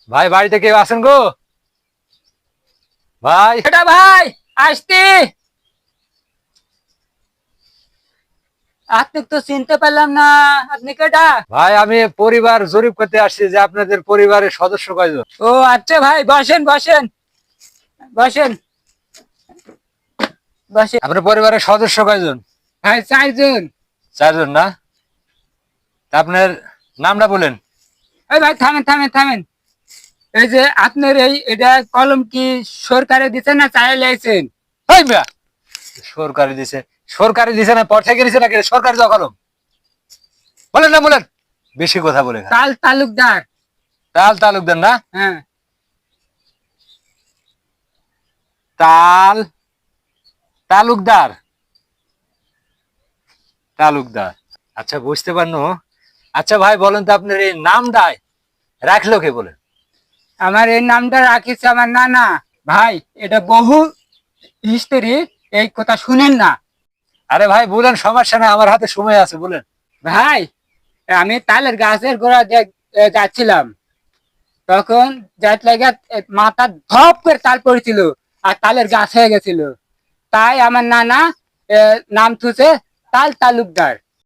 ভাই বাড়িতে কেউ আছেন গো? ভাই এটা ভাই আসতি। আপনি তো চিনতে পারলাম না, আপনি কেটা? ভাই আমি পরিবার জরিপ করতে আসছি যে আপনাদের পরিবারের সদস্য কয়জন। ও আচ্ছা ভাই, বসেন বসেন বসেন বসেন। আপনার পরিবারের সদস্য কয়জন? ভাই 4 জন। 4 জন না? তা আপনার নামটা বলেন। এই ভাই থামেন থামেন থামেন। এই যে আপনার এটা কলম কি সরকারে দিচ্ছেন না চাইলে আইছেন? এই মিয়া, সরকারি দিছে না পথে দিছে নাকি সরকারি দখলম? বলেন না বলেন, বেশি কথা বলে খান। তাল তালুকদার। তাল তালুকদার না? হ্যাঁ। তাল তালুকদার তালুকদার আচ্ছা বুঝতে পারনো। আচ্ছা ভাই বলেন তো আপনার এই নামটাই রাখলো কে বলেন? আমার এই নামটা রাখিছে আমার নানা। ভাই এটা বহু হিস্টোরি, এই কথা শুনেন না। আরে ভাই বলেন, সমস্যা না, আমার হাতে সময় আছে, বলেন। ভাই আমি তালের গাছের গোড়া দিয়ে যাচ্ছিলাম, তখন যাইতে লাগা মাথা ধপ করে তাল পড়েছিল আর তালের গাছ হয়ে গেছিল। তাই আমার নানা নাম থুছে তাল তালুকদার।